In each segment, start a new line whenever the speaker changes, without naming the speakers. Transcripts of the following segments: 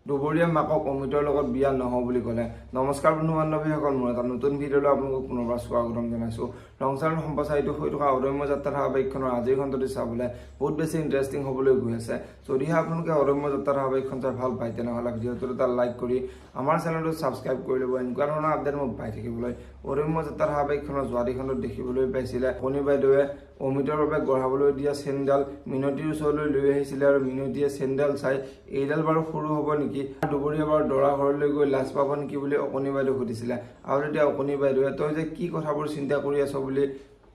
দুবৰীয়া মাকক অমিতৰ লগত বিয়া নহওঁ বুলি ক'লে। নমস্কাৰ বন্ধু বান্ধৱীসকল, মোৰ এটা নতুন ভিডিঅ'লৈ আপোনালোকক পুনৰবাৰ স্বাগতম জনাইছোঁ। সংসাৰত সম্প্ৰচাৰিত হৈ থকা অদম্য যাত্ৰা ধাৰাবাহিকখনৰ আজিৰ খণ্ডটি চাবলৈ বহুত বেছি ইণ্টাৰেষ্টিং হ'বলৈ গৈ আছে। যদিহে আপোনালোকে অদম্য যাত্ৰা ধাৰাবাহিকখন চাই ভাল পায় তেনেহ'লে ভিডিঅ'টোত এটা লাইক কৰি আমাৰ চেনেলটো ছাবস্ক্ৰাইব কৰি ল'ব। এনেকুৱা ধৰণৰ আপডেট মোক পাই থাকিবলৈ। অদম্য যাত্ৰা ধাৰাবাহিকখনৰ যোৱাদি খণ্ডত দেখিবলৈ পাইছিলে অকণি বাইদেৱে অমিতৰ বাবে গঢ়াবলৈ দিয়া চেইনডাল মিনতিৰ ওচৰলৈ লৈ আহিছিলে আৰু মিনতিয়ে চেইনডাল চাই এইডাল বাৰু সৰু হ'ব নেকি, দুবৰীয়া বাৰু দৰা ঘৰলৈ গৈ লাজ পাব নেকি বুলি অকণি বাইদেউ সুধিছিলে। আৰু তেতিয়া অকণি বাইদেৱে তই যে কি কথাবোৰ চিন্তা কৰি আছ বুলি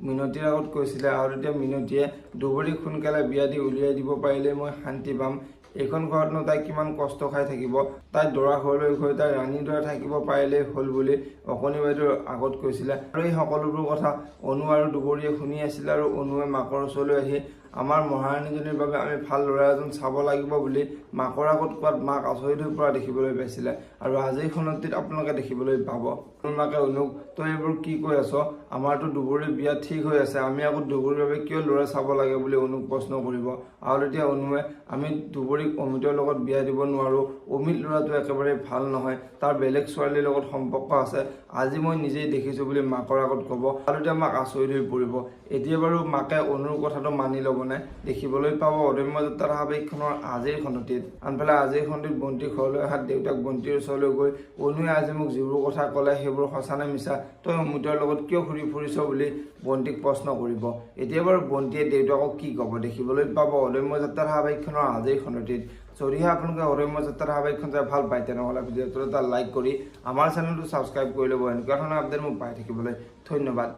মিনতিৰ আগত কৈছিলে। আৰু তেতিয়া মিনতিয়ে দুবৰীক সোনকালে বিয়া দি উলিয়াই দিব পাৰিলে মই শান্তি পাম। এইখন ঘৰতনো তাই কিমান কষ্ট খাই থাকিব, তাই দৰা ঘৰলৈ গৈ তাই ৰাণীৰ দৰে থাকিব পাৰিলেই হ'ল বুলি অকণি বাইদেউৰ আগত কৈছিলে। আৰু এই সকলোবোৰ কথা অনু আৰু দুবৰীয়ে শুনি আছিলে। আৰু অনুৱে মাকৰ ওচৰলৈ আহি আমাৰ মহাৰাণীজনীৰ বাবে আমি ভাল ল'ৰা এজন চাব লাগিব বুলি মাকৰ আগত কোৱাত মাক আচৰিত হৈ পৰা দেখিবলৈ পাইছিলে। আৰু আজিৰ খণ্ডটিত আপোনালোকে দেখিবলৈ পাব মাকে অনুক তই এইবোৰ কি কৈ আছ, আমাৰতো দুবৰীৰ বিয়া ঠিক হৈ আছে, আমি আকৌ দুবৰীৰ বাবে কিয় ল'ৰা চাব লাগে বুলি অনুক প্ৰশ্ন কৰিব। আৰু তেতিয়া অনুৱে আমি দুবৰীক অমিতৰ লগত বিয়া দিব নোৱাৰোঁ, অমিত ল'ৰাটো একেবাৰে ভাল নহয়, তাৰ বেলেগ ছোৱালীৰ লগত সম্পৰ্ক আছে, আজি মই নিজেই দেখিছোঁ বুলি মাকৰ আগত ক'ব। আৰু তেতিয়া মাক আচৰিত হৈ পৰিব। এতিয়া বাৰু মাকে অনুৰ কথাটো মানি ল'ব নে, দেখিবলৈ পাব অদম্য যাত্ৰা ধাৰাবাহিকখনৰ আজিৰ খণ্ডটিত। আনফালে আজিৰ খণ্ডটিত বন্তিৰ ঘৰলৈ অহা দেউতাক বন্তিৰ ওচৰলৈ গৈ অনুৱে আজি মোক যিবোৰ কথা ক'লে সেইবোৰ সঁচা নে মিছা, তই অমিতৰ লগত কিয় ঘূৰি ফুৰিছ বুলি বন্তিক প্ৰশ্ন কৰিব। এতিয়া বাৰু বন্তিয়ে দেউতাকক কি ক'ব দেখিবলৈ পাব অদম্য যাত্ৰা ধাৰাবাহিকখনৰ আজিৰ খণ্ডটিত। যদিহে আপোনালোকে অদম্য যাত্ৰা ধাৰাবাহিকখন চাই ভাল পায় তেনেহ'লে ভিডিঅ'টোত এটা লাইক কৰি আমাৰ চেনেলটো ছাবস্ক্ৰাইব কৰি ল'ব। এনেকুৱা ধৰণৰ আপডেট মোক পাই থাকিবলৈ ধন্যবাদ।